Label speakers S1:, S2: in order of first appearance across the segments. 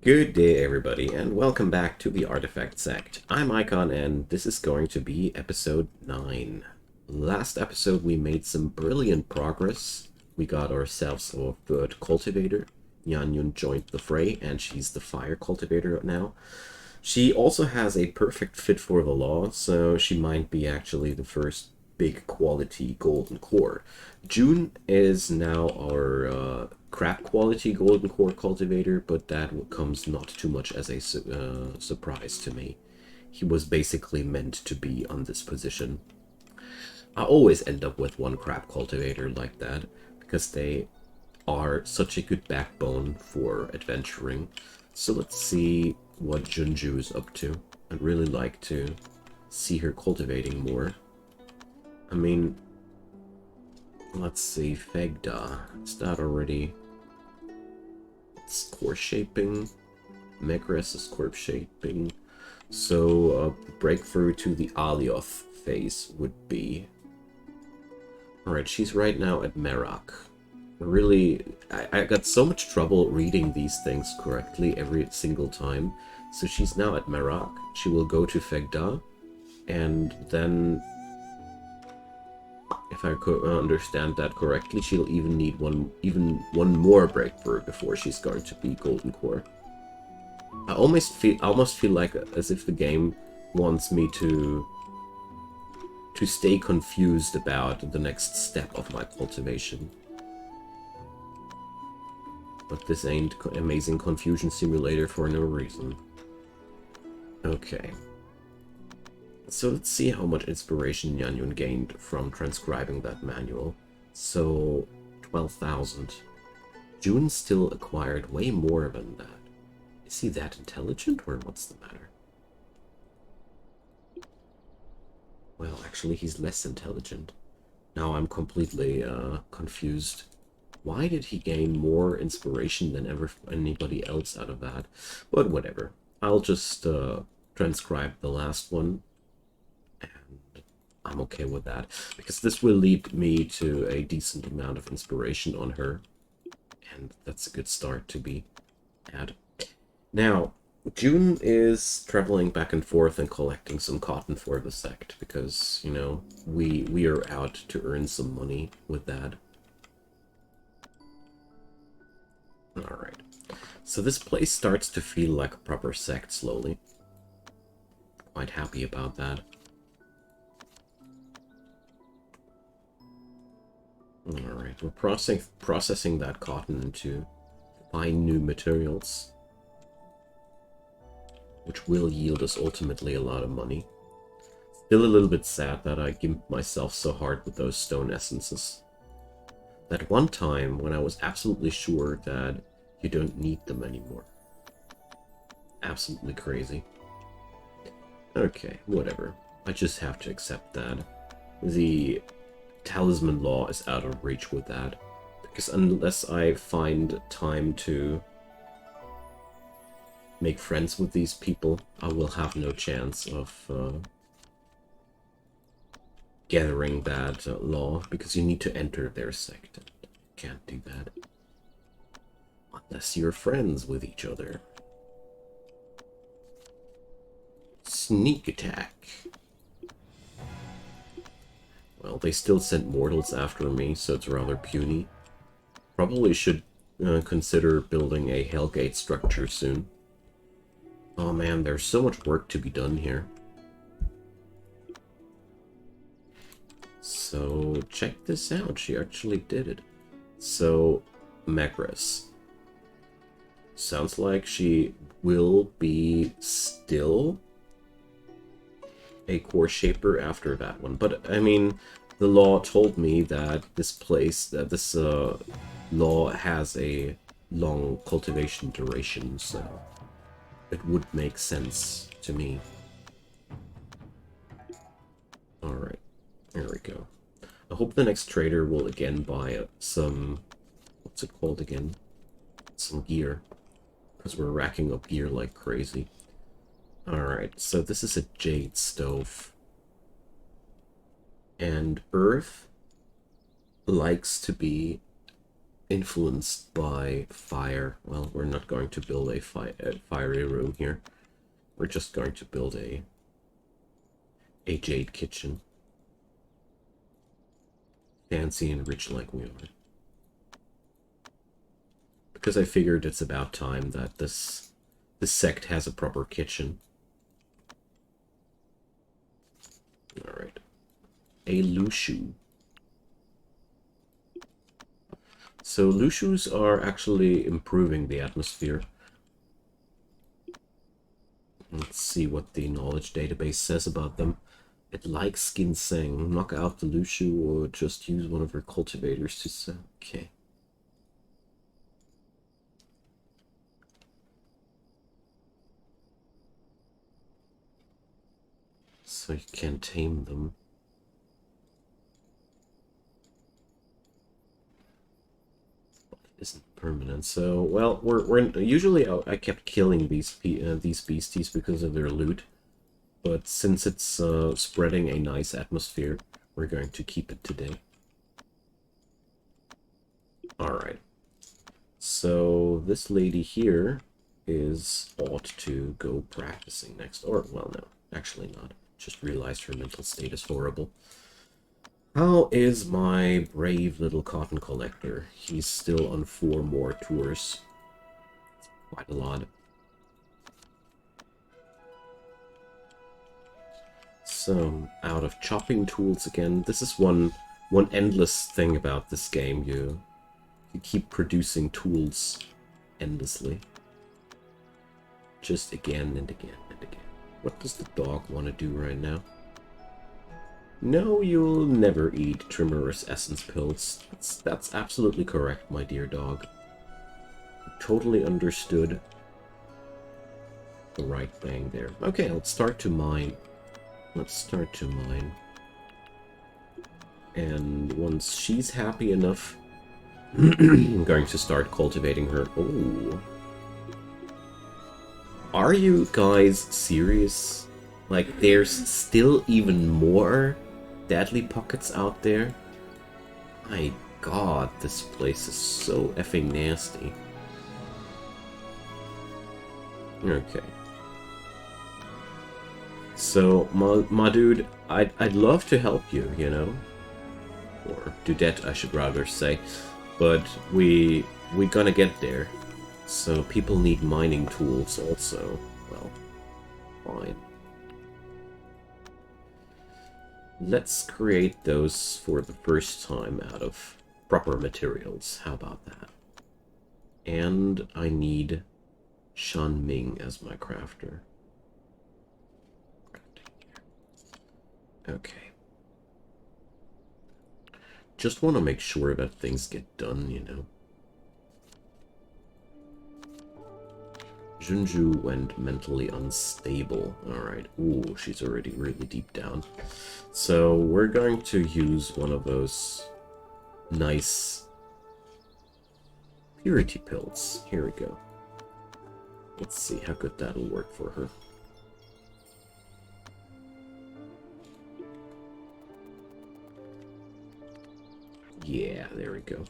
S1: Good day, everybody, and welcome back to the Artifact Sect. I'm Icon, and this is going to be episode 9. Last episode, we made some brilliant progress. We got ourselves a third cultivator. Yanyun joined the fray, and she's the fire cultivator now. She also has a perfect fit for the law, so she might be actually the first big quality golden core. June is now our crap quality golden core cultivator, but that comes not too much as a surprise to me. He was basically meant to be on this position. I always end up with one crap cultivator like that because they are such a good backbone for adventuring. So let's see what Junju is up to. I'd really like to see her cultivating more. I mean, let's see, Fegda. Is that already? It's core shaping. Megres is core shaping. So, breakthrough to the Alioth phase would be. Alright, she's right now at Merak. Really, I got so much trouble reading these things correctly every single time. So she's now at Merak. She will go to Fegda, and then, if I could understand that correctly, she'll even need one more breakthrough before she's going to be Golden Core. I almost feel like as if the game wants me to stay confused about the next step of my cultivation. But this ain't Amazing Confusion Simulator for no reason. Okay. So let's see how much inspiration Yanyun gained from transcribing that manual. So, 12,000. June still acquired way more than that. Is he that intelligent, or what's the matter? Well, actually, he's less intelligent. Now I'm completely confused. Why did he gain more inspiration than anybody else out of that? But whatever. I'll just transcribe the last one, and I'm okay with that, because this will lead me to a decent amount of inspiration on her, and that's a good start to be at. Now, June is traveling back and forth and collecting some cotton for the sect, because, you know, we are out to earn some money with that. Alright. So this place starts to feel like a proper sect slowly. Quite happy about that. Alright, we're processing that cotton into fine new materials, which will yield us ultimately a lot of money. Still a little bit sad that I gimped myself so hard with those stone essences. That one time when I was absolutely sure that you don't need them anymore. Absolutely crazy. Okay, whatever. I just have to accept that. The Talisman law is out of reach with that. Because unless I find time to make friends with these people, I will have no chance of gathering that law, because you need to enter their sect. Can't do that unless you're friends with each other. Sneak attack. Well, they still sent mortals after me, so it's rather puny. Probably should consider building a Hellgate structure soon. Oh man, there's so much work to be done here. So, check this out. She actually did it. So, Megres. Sounds like she will be still a core shaper after that one. But, I mean, the law told me that this law has a long cultivation duration, so it would make sense to me. Alright, there we go. I hope the next trader will again buy some... what's it called again? Some gear. Because we're racking up gear like crazy. Alright, so this is a jade stove. And Earth likes to be influenced by fire. Well, we're not going to build a fiery room here. We're just going to build a jade kitchen. Fancy and rich like we are. Because I figured it's about time that this sect has a proper kitchen. Alright. A Lushu. So Lushus are actually improving the atmosphere. Let's see what the knowledge database says about them. It likes ginseng. Knock out the Lushu or just use one of her cultivators to sell. Okay. So you can tame them. Isn't permanent. So, well, we're usually I kept killing these beasties because of their loot, but since it's spreading a nice atmosphere, we're going to keep it today. All right. So this lady here ought to go practicing next, or well, no, actually not. Just realized her mental state is horrible. How is my brave little cotton collector? He's still on 4 more tours. Quite a lot. So, out of chopping tools again. This is one endless thing about this game. You keep producing tools endlessly. Just again and again and again. What does the dog want to do right now? No, you'll never eat Trimerous Essence pills. That's absolutely correct, my dear dog. You totally understood the right thing there. Okay, let's start to mine. Let's start to mine. And once she's happy enough, I'm going to start cultivating her. Oh. Are you guys serious? Like, there's still even more deadly pockets out there? My god, this place is so effing nasty. Okay. So, my dude, I'd love to help you, you know? Or Dudette, I should rather say. But we gonna get there. So people need mining tools also. Well, fine. Let's create those for the first time out of proper materials. How about that? And I need Shan Ming as my crafter. Okay. Just want to make sure that things get done, you know. Junju went mentally unstable. Alright. Ooh, she's already really deep down. So we're going to use one of those nice purity pills. Here we go. Let's see how good that'll work for her. Yeah, there we go.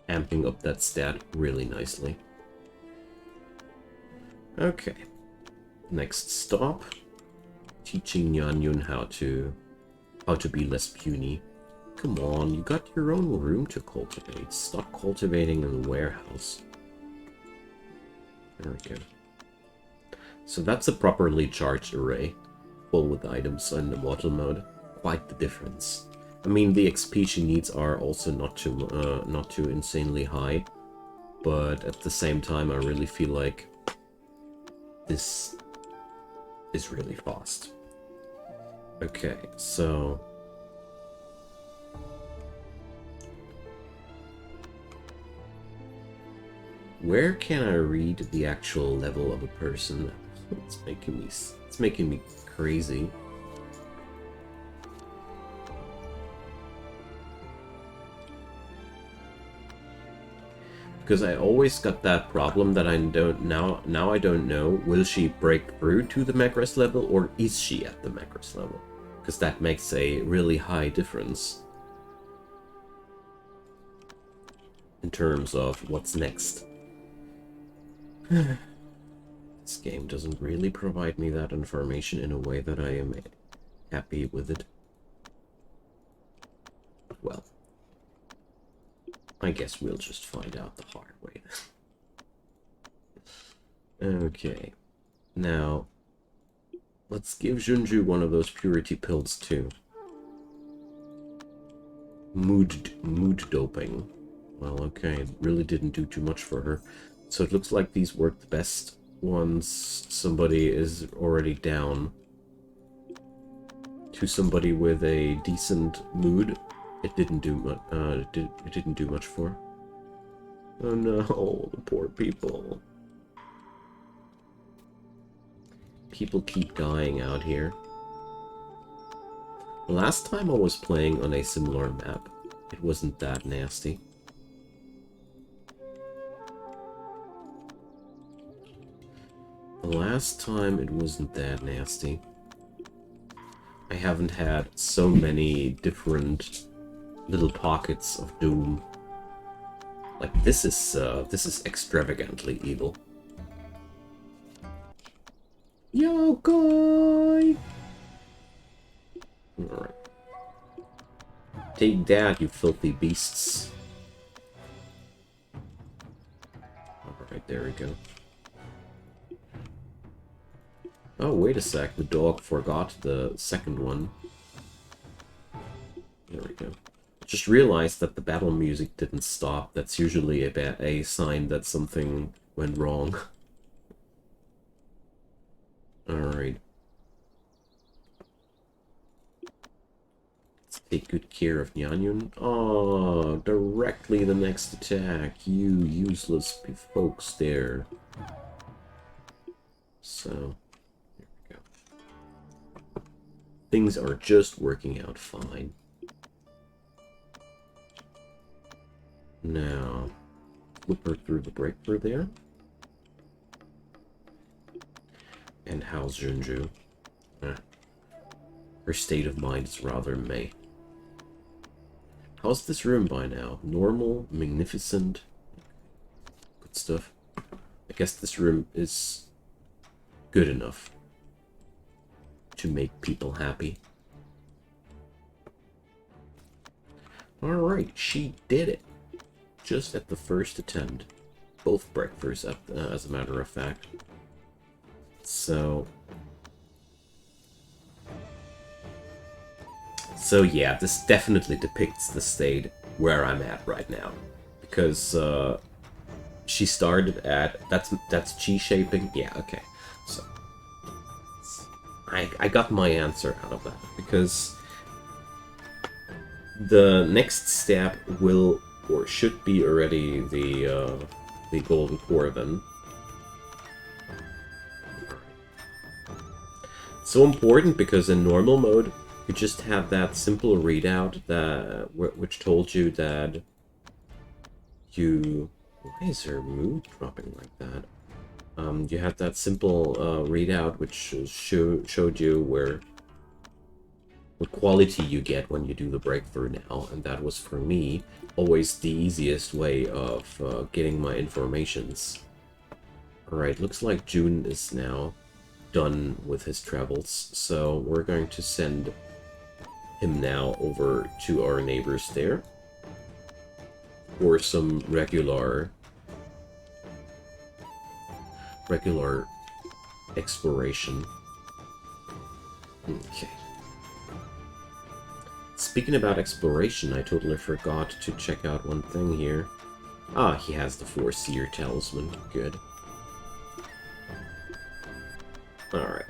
S1: Amping up that stat really nicely. Okay. Next stop. Teaching Yanyun how to be less puny. Come on, you got your own room to cultivate. Stop cultivating in the warehouse. There we go. So that's a properly charged array, full with items in the mortal mode. Quite the difference. I mean, the XP she needs are also not too insanely high, but at the same time, I really feel like this is really fast. Okay, so where can I read the actual level of a person? It's making me crazy. Because I always got that problem that I don't now I don't know, will she break through to the Macros level or is she at the Macros level? Because that makes a really high difference. in terms of what's next. This game doesn't really provide me that information in a way that I am happy with it. Well, I guess we'll just find out the hard way then. Okay, now let's give Junju one of those purity pills too. Mood doping. Well, okay, it really didn't do too much for her. So it looks like these work the best once somebody is already down. To somebody with a decent mood, it didn't do much. It didn't do much for. Oh no, the poor people. People keep dying out here. The last time I was playing on a similar map, it wasn't that nasty. The last time it wasn't that nasty. I haven't had so many different little pockets of doom. Like this is extravagantly evil. Yo, guy! Alright. Take that, you filthy beasts. Alright, there we go. Oh, wait a sec, the dog forgot the second one. There we go. Just realized that the battle music didn't stop. That's usually a sign that something went wrong. Alright. Let's take good care of Nyanyun. Oh, directly the next attack. You useless folks there. So, here we go. Things are just working out fine. Now, whip her through the breakthrough there. And how's Junju? Her state of mind is rather meh. How's this room by now? Normal? Magnificent? Good stuff. I guess this room is good enough to make people happy. Alright, she did it. Just at the first attempt. Both breakthroughs, as a matter of fact. So yeah, this definitely depicts the state where I'm at right now. Because she started at... That's G-shaping? Yeah, okay. So I got my answer out of that. Because the next step will... or should be already the golden core then. So important because in normal mode you just have that simple readout that which told you that you... Why is her mood dropping like that? You had that simple readout which showed you what quality you get when you do the breakthrough now, and that was for me always the easiest way of getting my informations. Alright, looks like June is now done with his travels, so we're going to send him now over to our neighbors there for some regular exploration. Okay. Speaking about exploration, I totally forgot to check out one thing here. Ah, he has the Foreseer Talisman. Good. Alright.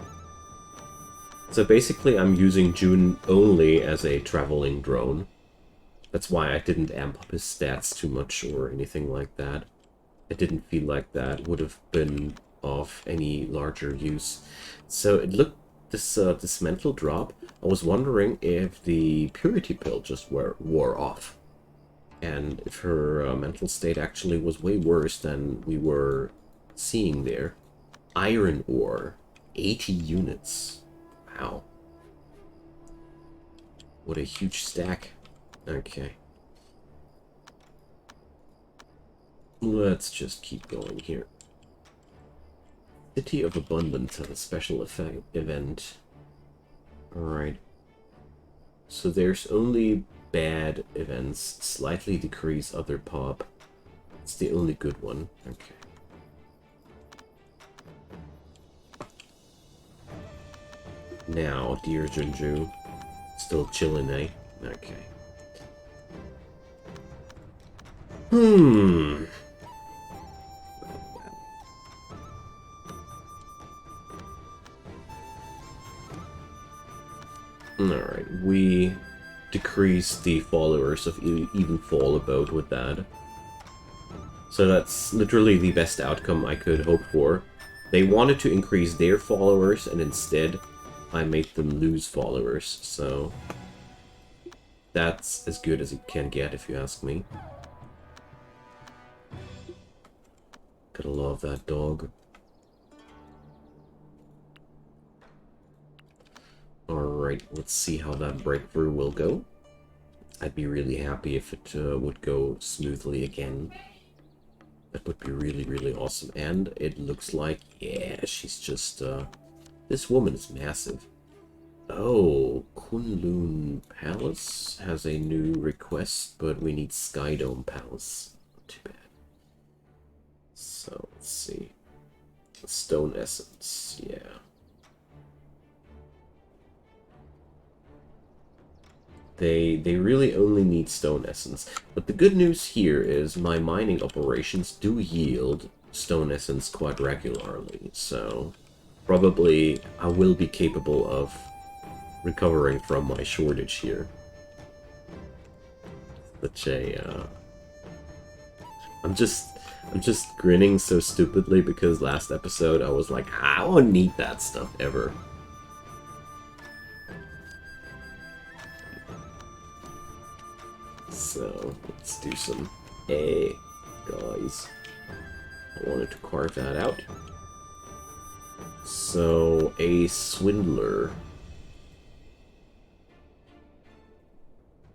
S1: So basically I'm using June only as a traveling drone. That's why I didn't amp up his stats too much or anything like that. I didn't feel like that would have been of any larger use. So it looked... This mental drop, I was wondering if the purity pill just wore off. And if her mental state actually was way worse than we were seeing there. Iron ore. 80 units. Wow. What a huge stack. Okay. Let's just keep going here. City of Abundance has a special event. Alright. So there's only bad events, slightly decrease other pop. It's the only good one. Okay. Now, dear Junju. Still chilling, eh? Okay. Alright, we decrease the followers of even Fall About with that. So that's literally the best outcome I could hope for. They wanted to increase their followers, and instead I made them lose followers, so that's as good as it can get, if you ask me. Gotta love that dog. Alright, let's see how that breakthrough will go. I'd be really happy if it would go smoothly again. That would be really, really awesome. And it looks like, yeah, she's just, this woman is massive. Oh, Kunlun Palace has a new request, but we need Skydome Palace. Not too bad. So, let's see. Stone Essence, yeah. They really only need stone essence. But the good news here is my mining operations do yield stone essence quite regularly, so probably I will be capable of recovering from my shortage here. Such a I'm just grinning so stupidly because last episode I was like, I won't need that stuff ever. So, let's do some A, guys. I wanted to carve that out. So, a swindler.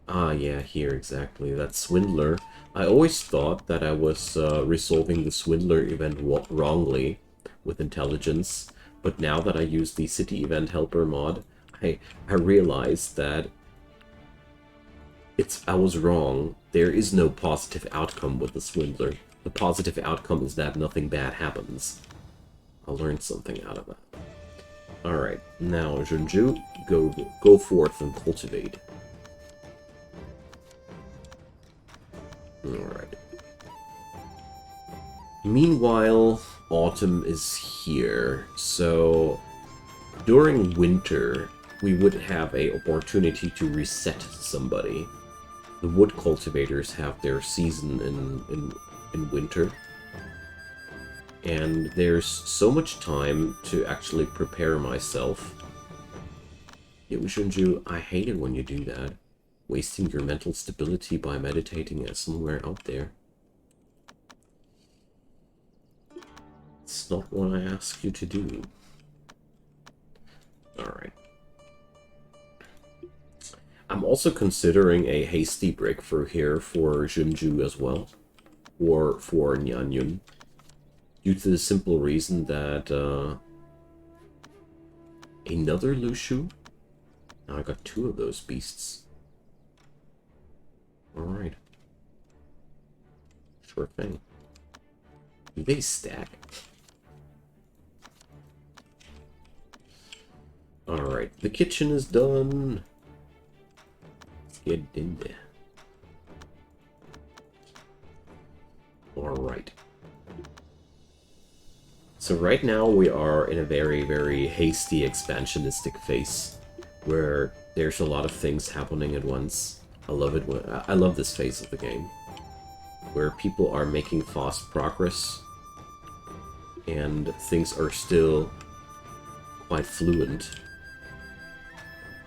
S1: Ah, yeah, here, exactly. That swindler. I always thought that I was resolving the swindler event wrongly with intelligence, but now that I use the city event helper mod, I realized that I was wrong. There is no positive outcome with the swindler. The positive outcome is that nothing bad happens. I learned something out of that. Alright, now Junju, go forth and cultivate. Alright. Meanwhile, autumn is here, so during winter, we would have an opportunity to reset somebody. The wood cultivators have their season in winter. And there's so much time to actually prepare myself. Yo, Shunju, I hate it when you do that. Wasting your mental stability by meditating somewhere out there. It's not what I asked you to do. Alright. I'm also considering a hasty breakthrough here for Junju as well. Or for Nyanyun. Due to the simple reason that, another Lushu? Now I got two of those beasts. Alright. Sure thing. Do they stack? Alright, the kitchen is done. Let's get in there. Alright. So right now we are in a very, very hasty expansionistic phase, where there's a lot of things happening at once. I love it. I love this phase of the game, where people are making fast progress, and things are still quite fluent.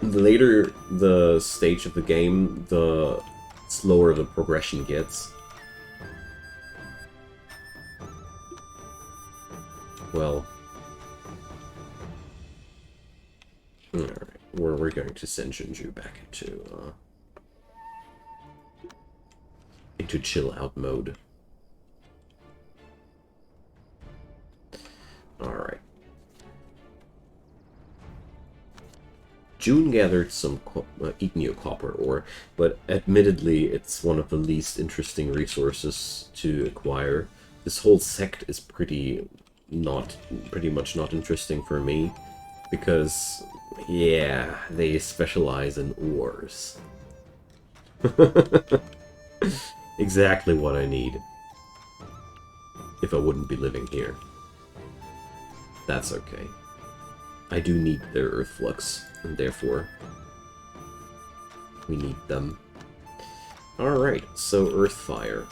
S1: The later the stage of the game, the slower the progression gets. Well, alright, we're going to send Junju back into chill out mode. June gathered some igneo copper ore, but admittedly it's one of the least interesting resources to acquire. This whole sect is pretty much not interesting for me, because, yeah, they specialize in ores. Exactly what I need. If I wouldn't be living here. That's okay. I do need their earth flux, and therefore we need them. Alright, so Earthfire.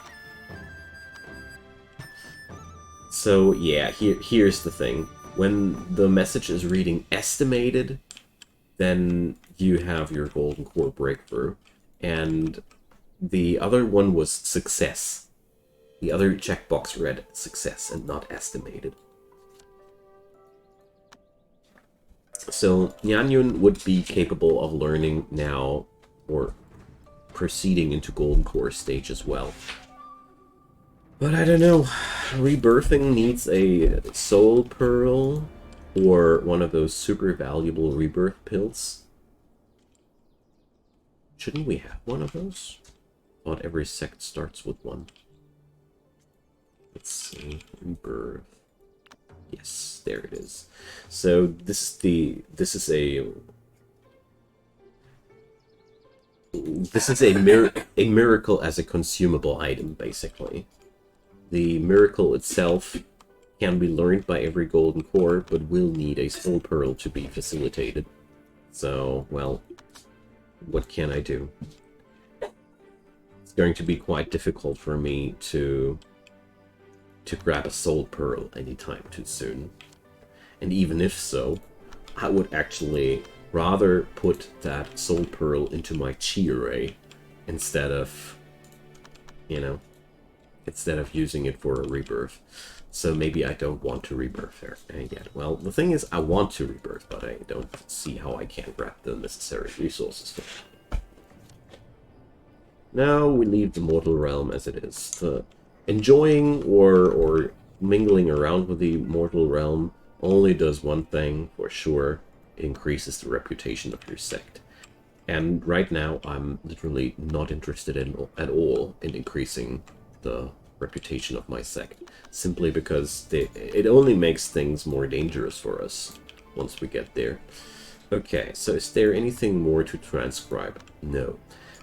S1: So yeah, here's the thing. When the message is reading estimated, then you have your golden core breakthrough. And the other one was success. The other checkbox read success and not estimated. So Nyanyun would be capable of learning now, or proceeding into golden core stage as well. But I don't know, rebirthing needs a soul pearl or one of those super valuable rebirth pills. Shouldn't we have one of those? Not every sect starts with one. Let's see, rebirth. Yes, there it is. So this is a miracle as a consumable item, basically. The miracle itself can be learned by every golden core, but will need a soul pearl to be facilitated. So, well, what can I do? It's going to be quite difficult for me to grab a soul pearl anytime too soon. And even if so, I would actually rather put that soul pearl into my chi array instead of, you know, instead of using it for a rebirth. So maybe I don't want to rebirth there yet. Well, the thing is, I want to rebirth, but I don't see how I can grab the necessary resources for that. Now we leave the mortal realm as it is. Enjoying or mingling around with the mortal realm only does one thing for sure: it increases the reputation of your sect. And right now I'm literally not interested at all in increasing the reputation of my sect, simply because it only makes things more dangerous for us once we get there. Okay, so is there anything more to transcribe? No.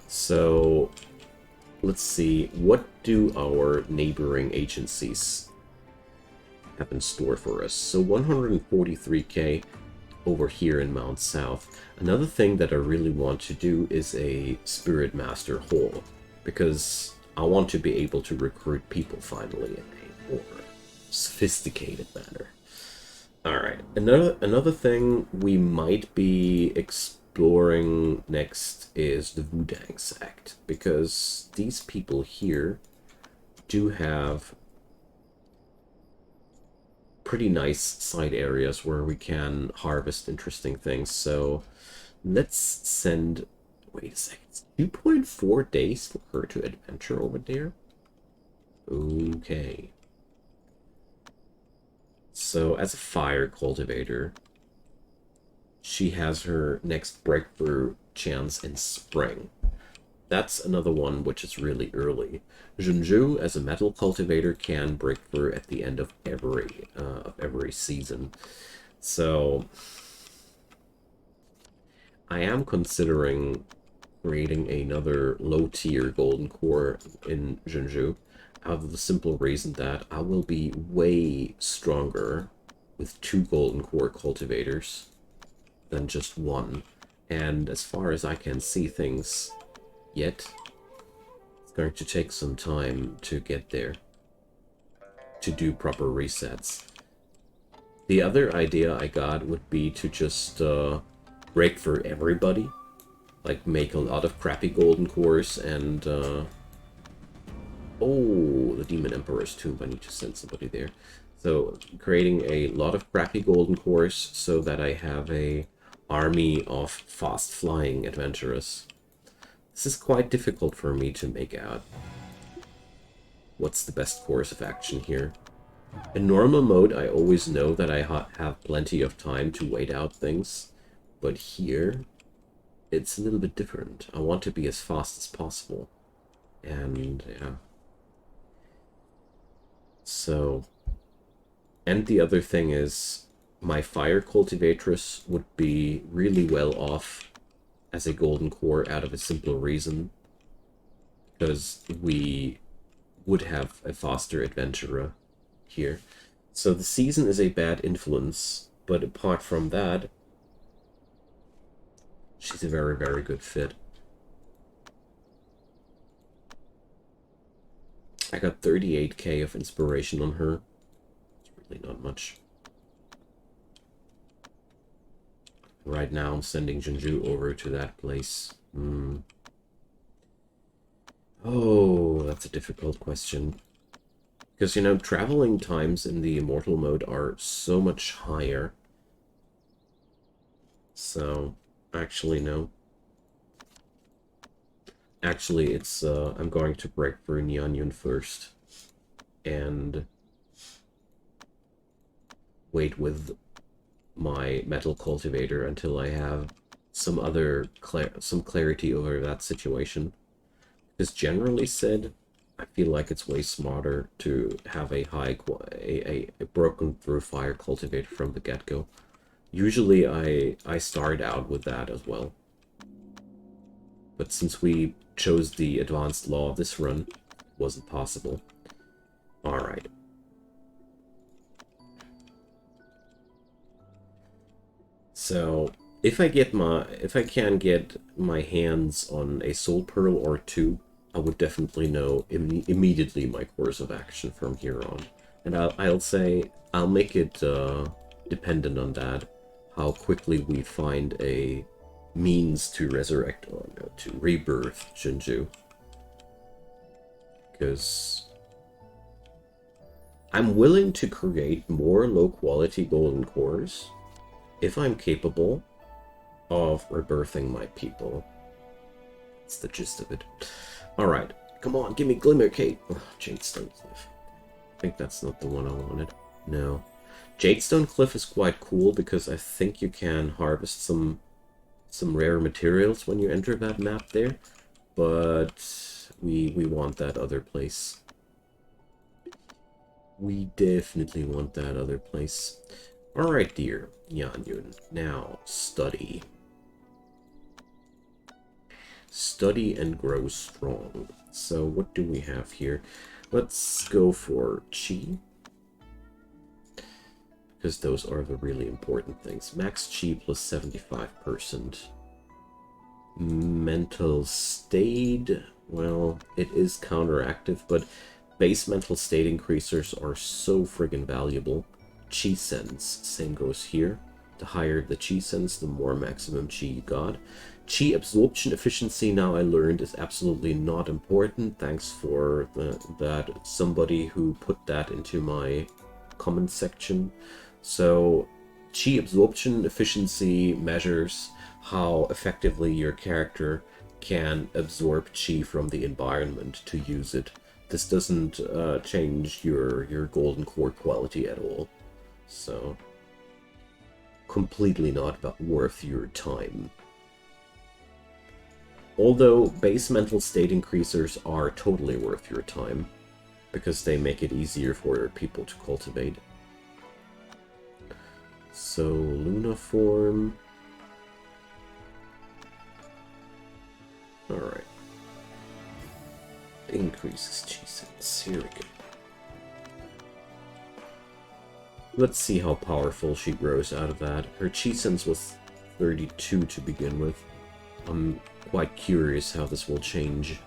S1: So let's see, what do our neighboring agencies have in store for us? So 143k over here in Mount South. Another thing that I really want to do is a Spirit Master Hall, because I want to be able to recruit people finally in a more sophisticated manner. Alright, another thing we might be exploring next is the Wudang Sect, because these people here do have pretty nice side areas where we can harvest interesting things. So let's send... Wait a second. 2.4 days for her to adventure over there? Okay. So as a fire cultivator, she has her next breakthrough chance in spring. That's another one which is really early. Junju, as a metal cultivator, can break through at the end of every season. So I am considering creating another low-tier golden core in Junju, out of the simple reason that I will be way stronger with 2 golden core cultivators than just 1. And as far as I can see things yet, it's going to take some time to get there, to do proper resets. The other idea I got would be to just break for everybody, like make a lot of crappy golden cores and oh, the Demon Emperor's Tomb, I need to send somebody there. So creating a lot of crappy golden cores so that I have a army of fast flying adventurers. This is quite difficult for me to make out. What's the best course of action here? In normal mode, I always know that I have plenty of time to wait out things, but here it's a little bit different. I want to be as fast as possible. And yeah. So, and the other thing is, my fire cultivatress would be really well off as a golden core out of a simple reason. Because we would have a faster adventurer here. So the season is a bad influence, but apart from that, she's a very, very good fit. I got 38k of inspiration on her. It's really not much. Right now I'm sending Jinju over to that place. Oh, that's a difficult question. Because, you know, traveling times in the Immortal mode are so much higher. So, actually, no. Actually, it's, I'm going to break through Nyanyon first. And wait with my metal cultivator until I have some clarity over that situation. Because generally said, I feel like it's way smarter to have a a broken through fire cultivator from the get-go. Usually I start out with that as well. But since we chose the advanced law of this run, it wasn't possible. Alright. So if I can get my hands on a soul pearl or two, I would definitely know immediately my course of action from here on. And I'll say I'll make it dependent on that, how quickly we find a means to resurrect or to rebirth Jinju. Because I'm willing to create more low-quality golden cores if I'm capable of rebirthing my people. That's the gist of it. Alright, come on, give me Glimmer Cape. Oh, Jadestone Cliff. I think that's not the one I wanted. No. Jadestone Cliff is quite cool because I think you can harvest some rare materials when you enter that map there. But we want that other place. We definitely want that other place. Alright, dear Yanyun. Now, study. Study and grow strong. So what do we have here? Let's go for Chi. Because those are the really important things. Max Chi plus 75%. Mental state. Well, it is counteractive, but base mental state increasers are so friggin' valuable. Chi sense, same goes here. The higher the chi sense, the more maximum chi you got. Chi absorption efficiency, now I learned, is absolutely not important. Thanks for that somebody who put that into my comment section. So chi absorption efficiency measures how effectively your character can absorb chi from the environment to use it. This doesn't change your golden core quality at all. So, completely not worth your time. Although base mental state increasers are totally worth your time, because they make it easier for your people to cultivate. So, Luna form. Alright. Increases chi sense. Here we go. Let's see how powerful she grows out of that. Her chi sense was 32 to begin with. I'm quite curious how this will change.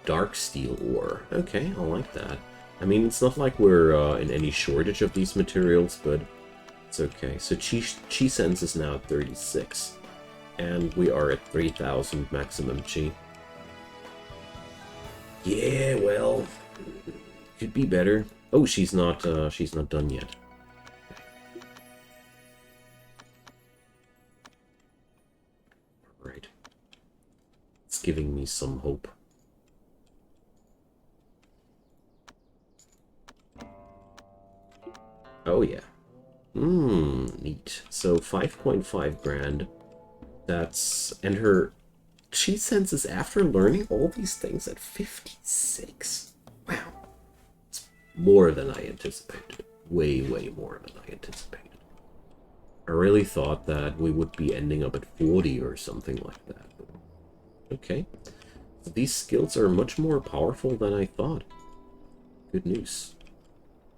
S1: Dark steel ore. Okay, I like that. I mean, it's not like we're in any shortage of these materials, but it's okay. So chi sense is now at 36. And we are at 3,000 maximum chi. Yeah, well, could be better. Oh, she's not done yet. Right. It's giving me some hope. Oh yeah. Neat. So 5.5 grand. That's... And her... She senses after learning all these things at 56. Wow. It's more than I anticipated. Way, way more than I anticipated. I really thought that we would be ending up at 40 or something like that. Okay. These skills are much more powerful than I thought. Good news.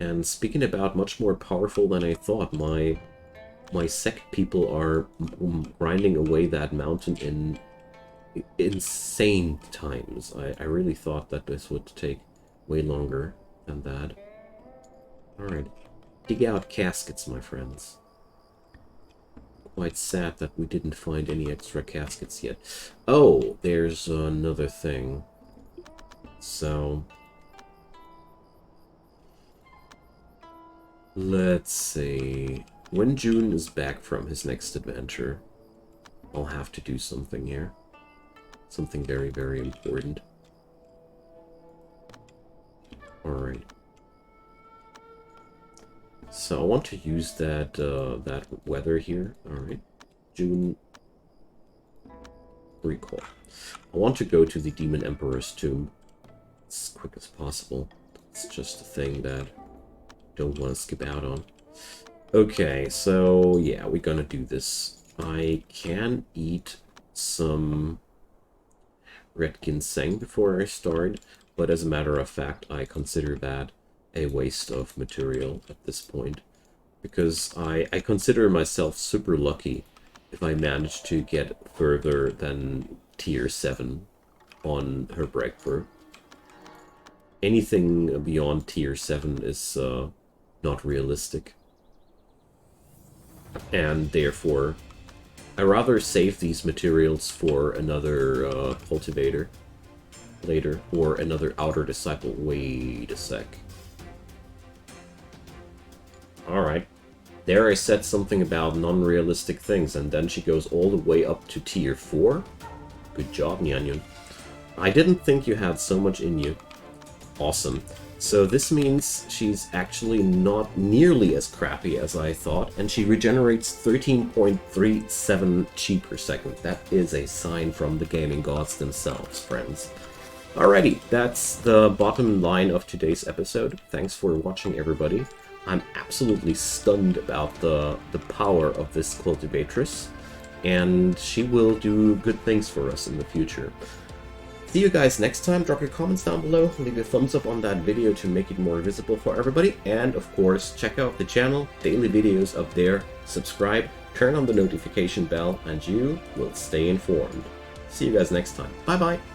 S1: And speaking about much more powerful than I thought, my Sect people are grinding away that mountain in insane times. I really thought that this would take way longer than that. Alright. Dig out caskets, my friends. Quite sad that we didn't find any extra caskets yet. Oh, there's another thing. So... let's see. When June is back from his next adventure, I'll have to do something here. Something very, very important. Alright. So I want to use that that weather here. Alright. June recall. I want to go to the Demon Emperor's tomb as quick as possible. It's just a thing that don't want to skip out on. Okay, so yeah, we're gonna do this. I can eat some red ginseng before I start, but as a matter of fact, I consider that a waste of material at this point, because I consider myself super lucky if I manage to get further than tier 7 on her breakthrough. Anything beyond tier 7 is not realistic. And therefore, I rather save these materials for another cultivator later, or another outer disciple. Wait a sec. Alright. There I said something about non-realistic things, and then she goes all the way up to tier 4. Good job, Nyanyan. I didn't think you had so much in you. Awesome. So this means she's actually not nearly as crappy as I thought, and she regenerates 13.37 chi per second. That is a sign from the gaming gods themselves, friends. Alrighty, that's the bottom line of today's episode. Thanks for watching, everybody. I'm absolutely stunned about the power of this cultivatress, and she will do good things for us in the future. See you guys next time. Drop your comments down below, leave a thumbs up on that video to make it more visible for everybody, and of course check out the channel, daily videos up there, subscribe, turn on the notification bell, and you will stay informed. See you guys next time. Bye bye!